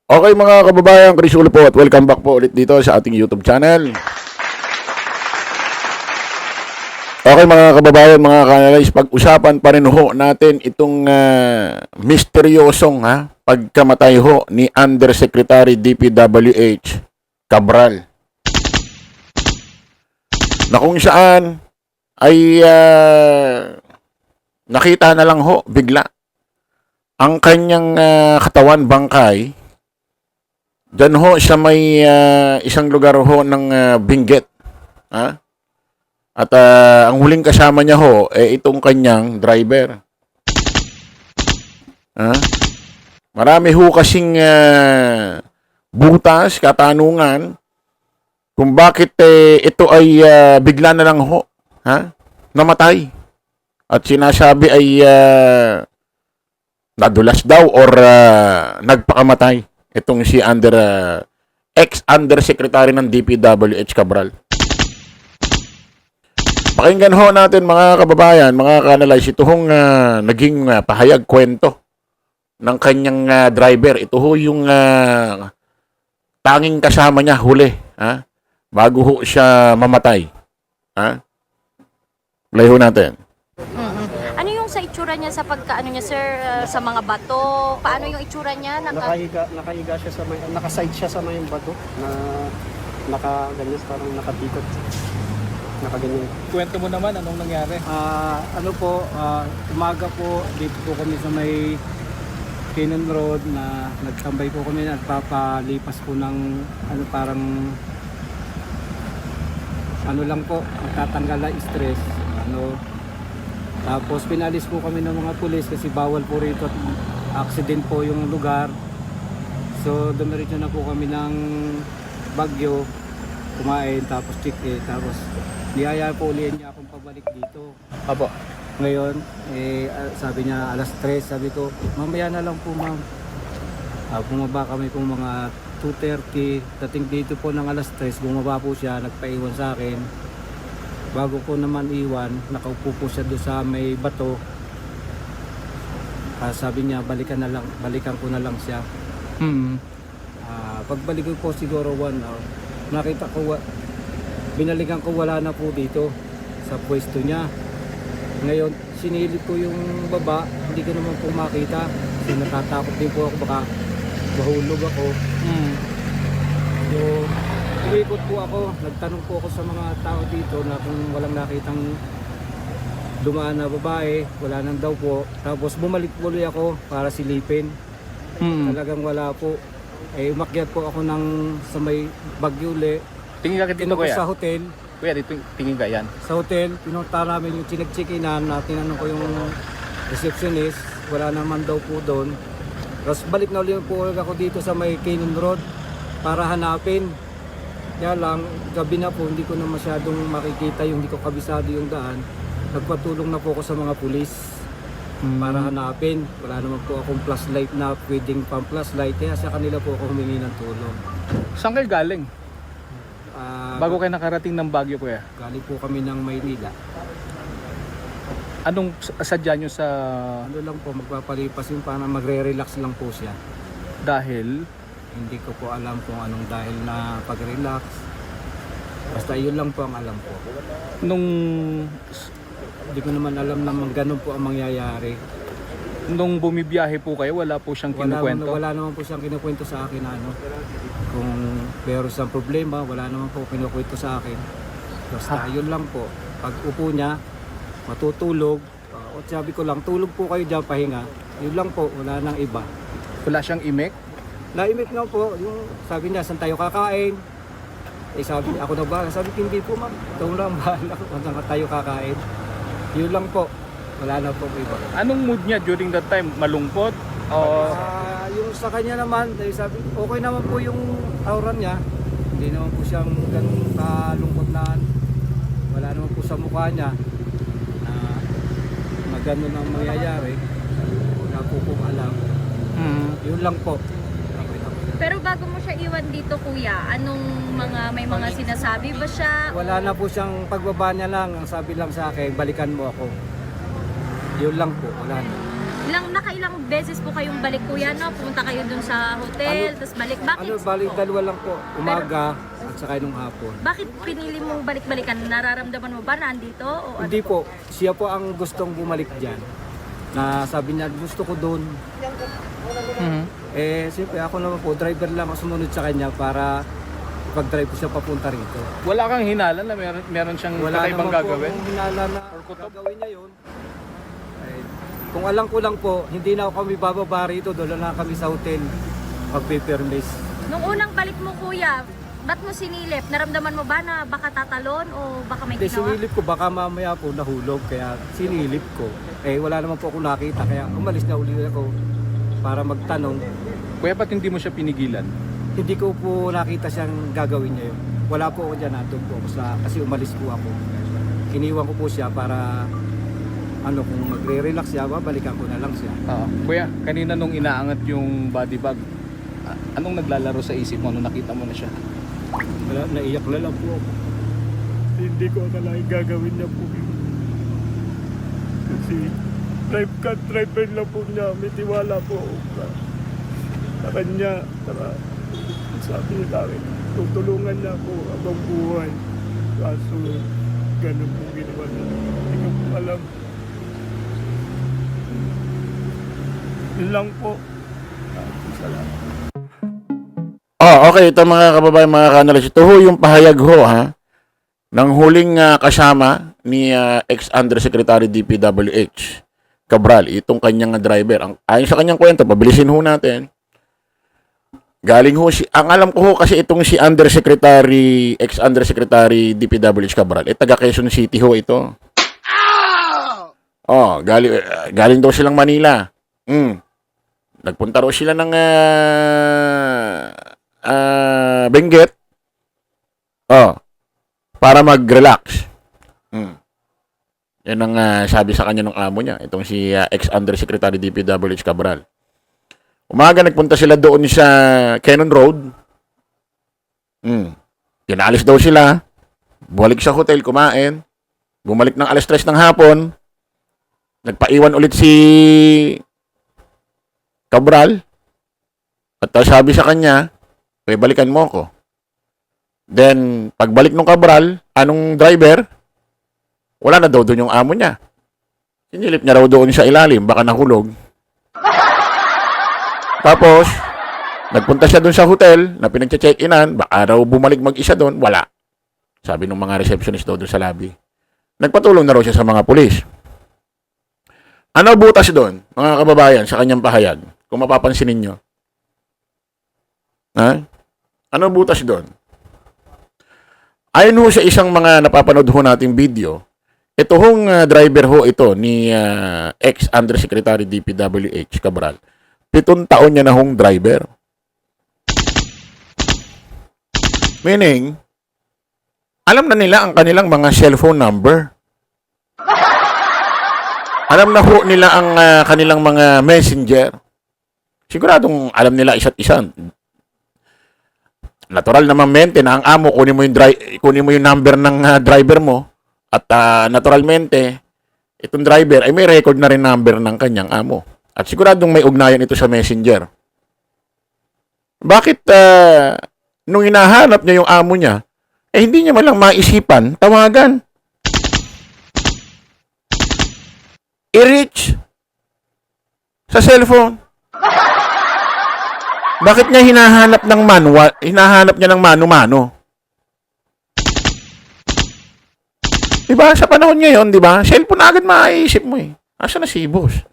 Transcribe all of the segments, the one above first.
Okay mga kababayan, Chris Ulo po at welcome back po ulit dito sa ating YouTube channel. Okay mga kababayan, mga kanalays, pag-usapan pa rin ho natin itong misteryosong pagkamatay ho ni Undersecretary DPWH Cabral. Na kung saan ay nakita na lang ho bigla ang kanyang katawan bangkay. Diyan ho sa may isang lugar ho ng Benguet. At ang huling kasama niya ho, itong kanyang driver. Marami ho kasing butas, katanungan, kung bakit ito ay bigla na lang ho, namatay. At sinasabi ay nadulas daw or nagpakamatay. Itong si ex-undersecretary ng DPWH Cabral. Pakinggan ho natin mga kababayan, mga kanalays, ito hong naging pahayag kwento ng kanyang driver. Ito ho yung tanging kasama niya huli, bago ho siya mamatay. Play ho natin. Ano yung sa itsura niya sa pagkaano niya sir, sa mga bato? Paano yung itsura niya? Nakahiga siya sa may, nakaside siya sa may bato na nakaganyan, parang nakatikot. Nakaganyan. Kwento mo naman, anong nangyari? Umaga po, dito po kami sa may Cannon Road na nagtambay po kami, nagpapalipas po ng parang lang po, magtatanggal na stress. Tapos pinalis po kami ng mga pulis kasi bawal po rito at accident po yung lugar. So dumiretso na po kami ng Baguio, kumain, tapos check-in, tapos niyaya po ulihin niya akong pabalik dito. Apo. Ngayon, sabi niya alas 3, sabi ko, mamaya na lang po ma'am. Bumaba kami po mga 2:30, dating dito po ng alas 3, bumaba po siya, nagpaiwan sa akin. Bago ko naman iwan, nakaupo po siya doon sa may bato. Sabi niya, balikan ko na lang siya. Pagbalik ko po siguro 1 hour, nakita ko, binalikan ko wala na po dito sa pwesto niya. Ngayon, sinilip ko yung baba, hindi ko naman po makita. Kasi natatakot din po ako, baka mahulog ako. So, umikot po ako, nagtanong po ako sa mga tao dito na kung walang nakitang dumaan na babae, wala nang daw po. Tapos bumalik po ulit ako para silipin. Talagang wala po. Umakyat po ako sa may Baguio ulit. Tingin ka dito kuya? Sa hotel. Kuya, dito tingin ka yan? Sa hotel, pinunta namin yung chinag-checkinan na tinanong ko yung receptionist, wala naman daw po doon. Tapos balik na ulit po ako dito sa may Cannon Road para hanapin. Kaya lang, gabi na po, hindi ko na masyadong makikita hindi ko kabisado yung daan. Nagpatulong na po ako sa mga pulis para hanapin. Wala naman po akong flashlight na pwedeng pang flashlight, kaya sa kanila po ako humingi ng tulong. Saan kayo galing? Bago kayo nakarating ng Baguio kuya? Galing po kami ng Maynila. Anong sadya nyo sa... Ano lang po, magpapalipas yung para magre-relax lang po siya. Dahil? Hindi ko po alam kung anong dahil na pag-relax. Basta yun lang po ang alam ko. Hindi ko naman alam naman ganun po ang mangyayari. Nung bumibiyahe po kayo, wala po siyang kinukwento? Wala naman po siyang kinukwento sa akin kung meron siyang problema, wala naman po kinukwento sa akin. Basta yun lang po. Pag upo niya, matutulog. O sabi ko lang, tulog po kayo dyan, pahinga. Yun lang po, wala nang iba. Wala siyang imek? Naimik nga po, yung sabi niya, saan tayo kakain? Sabi, ako na ba? Sabi ko, hindi po ma'am, ito lang, bahala ko, saan tayo kakain? Yun lang po, wala na po iba. Anong mood niya during that time? Malungkot? Yung sa kanya naman, sabi, okay naman po yung aura niya. Hindi naman po siyang ganun kalungkot na, wala naman po sa mukha niya na ganun ang mangyayari. Wala po kong alam. Yun lang po. Pero bago mo siya iwan dito kuya, may mga sinasabi ba siya? Wala na po siyang pagbaba niya lang. Ang sabi lang sa akin, balikan mo ako. Yun lang po, wala na. Nakailang beses po kayong balik kuya, no? Pumunta kayo dun sa hotel, tapos balik. Bakit? Balik dalawa lang po. Umaga at saka nung hapon. Bakit pinili mong balik-balikan? Nararamdaman mo ba na andito? O Hindi ano? po. Siya po ang gustong bumalik dyan. Na sabi niya, gusto ko doon. Mhm. Siyempre ako naman po, driver lang ako sumunod sa kanya para pag-drive ko siya papunta rito. Wala kang hinala na meron siyang Wala kakaibang naman po gagawin? akong hinala na gagawin niya yun. Kung alam ko lang po, hindi na ako kami bababa rito, doon na kami sa hotel magpe-permis. Nung unang balik mo kuya, ba't mo sinilip? Naramdaman mo ba na baka tatalon o baka may Hindi, ginawa? sinilip ko, baka mamaya po nahulog, kaya sinilip ko. Wala naman po ako nakita, kaya umalis na uli ako para magtanong. Kuya, ba't hindi mo siya pinigilan? Hindi ko po nakita siyang gagawin niya yun. Wala po ako dyan, nandun po ako kasi umalis po ako. Iniwan ko po siya para kung magre-relax siya, babalikan ko na lang siya. Kuya, kanina nung inaangat yung body bag, anong naglalaro sa isip mo nung nakita mo na siya? Wala, naiyak na lang po ako. Hindi ko akalain gagawin niya po yun. Kasi driver lang po niya, may tiwala po ako sa kanya. Sabi niya sa akin, tutulungan niya ako habang buhay. Kaso, ganun po ginawa niya. Hindi ko po alam. Yun lang po. Salamat. Okay, ito mga kababayan, mga kanalis. Ito ho yung pahayag ho, ha, ng huling kasama ni ex-Undersecretary DPWH Cabral, itong kanyang driver. Ayon sa kanyang kwento, pabilisin ho natin. Galing ho ang alam ko ho kasi itong si ex-Undersecretary DPWH Cabral, taga Quezon City ho ito. Galing daw silang Manila. Nagpunta raw sila ng Benguet. Para mag-relax. Yan ang sabi sa kanya ng amo niya, itong si ex-Undersecretary DPWH Cabral. Umaga nagpunta sila doon sa Cannon Road. Pinalis daw sila. Bumalik sa hotel, kumain. Bumalik ng alas 3 ng hapon. Nagpaiwan ulit si Cabral. At sabi sa kanya, balikan mo ako. Then, pagbalik ng Cabral, anong driver? Wala na daw doon yung amo niya. Sinilip niya raw doon sa ilalim, baka nahulog. Tapos, nagpunta siya doon sa hotel na pinag-check-inan, baka raw bumalik mag-isa doon, wala. Sabi ng mga receptionist daw doon sa lobby. Nagpatulong na raw siya sa mga pulis. Ano butas doon, mga kababayan, sa kanyang pahayag? Kung mapapansin ninyo. Ano butas doon? Ayon ho sa isang mga napapanood ho nating video, ito hong driver ho ito ni ex-Undersecretary DPWH Cabral. 7 taon niya na hong driver. Meaning, alam na nila ang kanilang mga cellphone number. Alam na ho nila ang kanilang mga messenger. Siguradong alam nila isa't isa. Natural naman mente na ang amo kunin mo yung number ng driver mo at naturalmente itong driver ay may record na rin number ng kanyang amo. At siguradong may ugnayan ito sa messenger. Bakit nung hinahanap niya yung amo niya, hindi niya malang maisipan tawagan? I-reach sa cellphone. Bakit niya hinahanap ng manual? Hinahanap niya ng mano-mano. Diba? Sa panahon ngayon, diba? Cellphone na agad maiisip mo eh. Asa na si boss?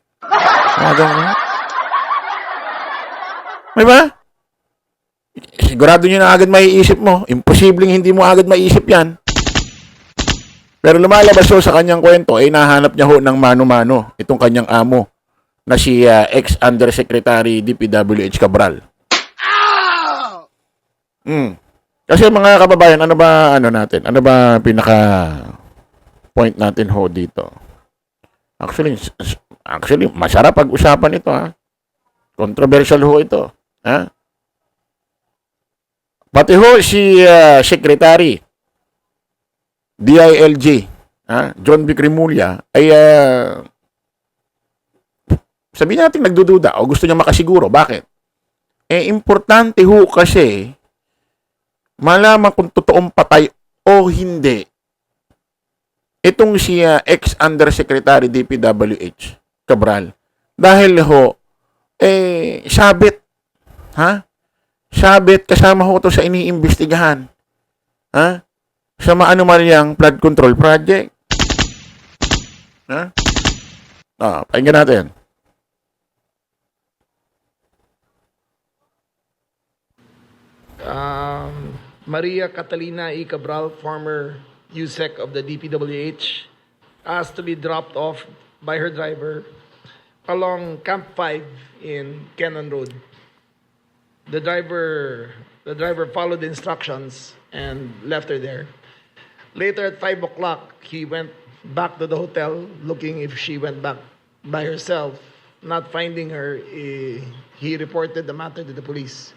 Diba? Sigurado niyo na agad maiisip mo. Imposibleng hindi mo agad maiisip yan. Pero lumalabas ho sa kanyang kwento, nahanap niya ho ng mano-mano itong kanyang amo na si ex-Undersecretary DPWH Cabral. Kasi mga kababayan, ano ba pinaka point natin ho dito? Actually masarap pag-usapan ito, ha. Controversial ho ito, ha. Pati ho si Secretary DILG, John B. Cremulya ay sabihin natin nagdududa o gusto niya makasiguro. Bakit? Importante ho kasi malaman kung totoong patay o hindi itong si ex-undersecretary DPWH Cabral. Dahil ho, sabit. Ha? Sabit, kasama ho to sa iniimbestigahan. Ha? Sa maanumalyang flood control project. Ha? Pakinggan natin. Maria Catalina E. Cabral, former USEC of the DPWH, asked to be dropped off by her driver along Camp 5 in Cannon Road. The driver followed the instructions and left her there. Later at 5 o'clock, he went back to the hotel looking if she went back by herself. Not finding her, he reported the matter to the police.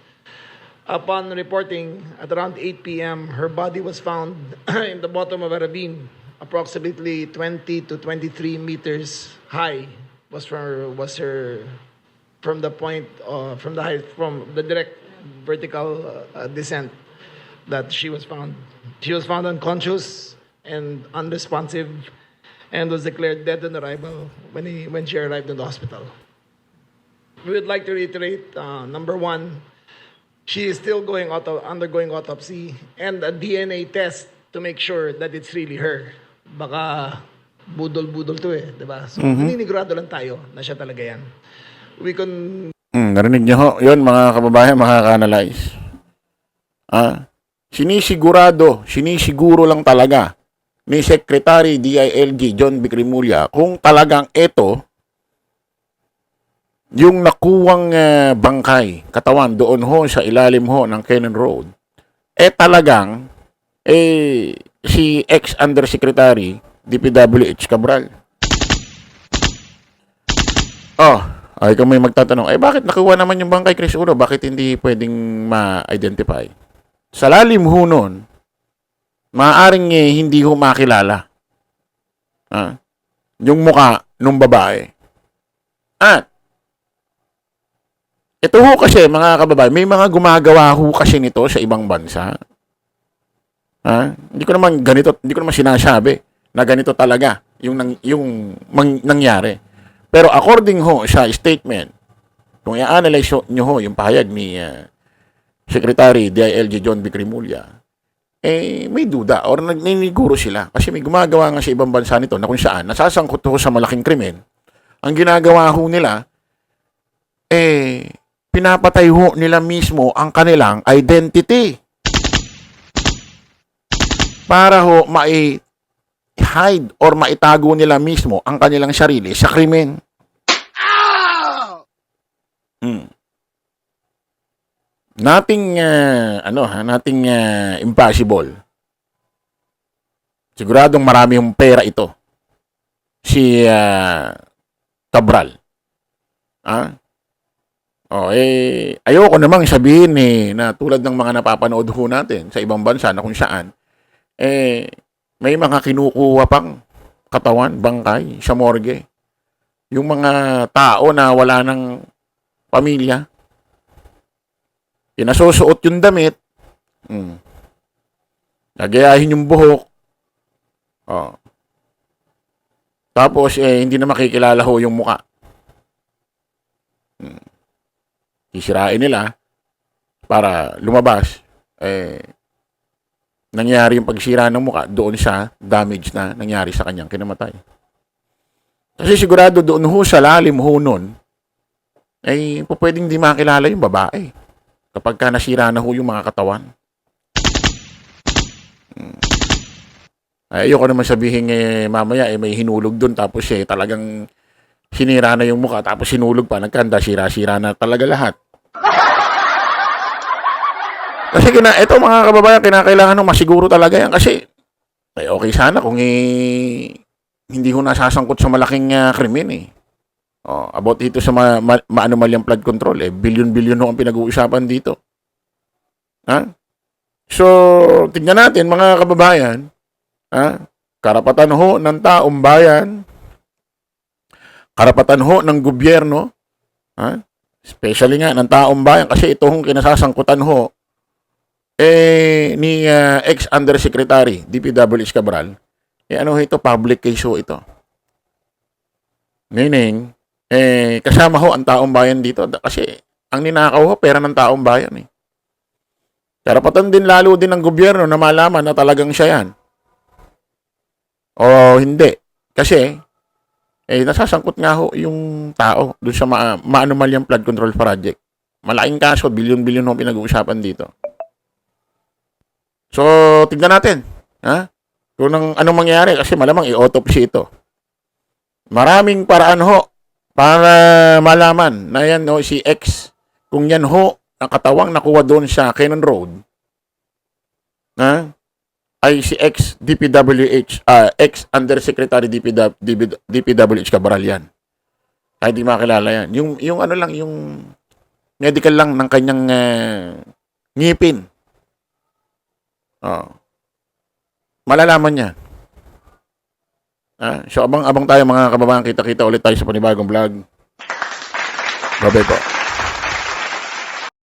Upon reporting, at around 8 p.m., her body was found in the bottom of a ravine, approximately 20 to 23 meters high. Was her from the point from the height from the direct vertical descent that she was found. She was found unconscious and unresponsive, and was declared dead on arrival when she arrived in the hospital. We would like to reiterate: number one, she is still undergoing autopsy and a DNA test to make sure that it's really her. Baka budol-budol to di ba? So, ninigurado lang tayo na siya talaga yan. We can... Narinig niyo ho, yun mga kababayan, makaka-analyze. Sinisiguro lang talaga ni Secretary DILG John Vicrimulya kung talagang ito yung nakuwang bangkay, katawan doon ho sa ilalim ho ng Cannon Road, talagang si ex-undersecretary DPWH Cabral. Ay kung may magtatanong, bakit nakuha naman yung bangkay, Chris Uno? Bakit hindi pwedeng ma-identify? Sa lalim ho nun, maaaring hindi ho makilala yung muka ng babae. At ito ho kasi, mga kababayan, may mga gumagawa ho kasi nito sa ibang bansa. Hindi ko naman sinasabi na ganito talaga yung nangyari. Pero according ho sa statement, kung i-analyze nyo ho yung pahayag ni Secretary DILG John Vicrimulya, may duda or naniniguro sila. Kasi may gumagawa nga sa ibang bansa nito na kung saan nasasangkot ho sa malaking krimen. Ang ginagawa ho nila, pinapatay ho nila mismo ang kanilang identity. Para ho hide or maitago nila mismo ang kanilang sarili sa krimen. Nothing impossible. Siguradong marami yung pera ito. Si Cabral. Ayoko namang sabihin na tulad ng mga napapanood ho natin sa ibang bansa na kung saan may mga kinukuha pang katawan, bangkay sa morgue. Yung mga tao na wala ng pamilya, pinasusuot yung damit, nagayahin yung buhok, tapos hindi na makikilala ho yung muka. Sisirain nila para lumabas. Nangyari yung pagsira ng muka doon sa damage na nangyari sa kanyang kinamatay. Kasi sigurado doon ho sa lalim ho nun, pwedeng di makilala yung babae kapag ka nasira na ho yung mga katawan. Ayoko naman sabihin mamaya may hinulog doon tapos talagang sinira na yung muka tapos hinulog pa, nagkanda, sira-sira na talaga lahat. Kasi ito mga kababayan, kinakailangan ng masiguro talaga yan kasi okay sana kung hindi ho nasasangkot sa malaking krimen about dito sa maanumalyang flood control bilyon-bilyon ho ang pinag-uusapan dito. So, tingnan natin mga kababayan, karapatan ho ng taong bayan, karapatan ho ng gobyerno, ha? Especially nga ng taong bayan, kasi ito hong kinasasangkutan ho, ni ex-undersecretary, DPWH Cabral, ano ho ito, public case ho ito. Meaning, kasama ho ang taong bayan dito, kasi ang ninakaw ho, pera ng taong bayan eh. Karapatan din lalo din ng gobyerno na malaman na talagang siya yan. O hindi. Kasi, nasasangkot nga ho yung tao doon sa maanumalyang flood control project. Malaking kaso, bilyon-bilyon ho pinag-uusapan dito. So, tignan natin. Ha? Kung anong mangyari, kasi malamang i-autopsy ito. Maraming paraan ho para malaman na yan ho, si X, kung yan ho, ang katawang nakuha doon sa Cannon Road, ay si ex-DPWH, ex-Undersecretary DPWH Cabral yan. Ay, di makilala yan. Yung ano lang, yung medical lang ng kanyang ngipin. Malalaman niya. So, abang-abang tayo mga kababayan. Kita-kita ulit tayo sa panibagong vlog. Bye-bye po.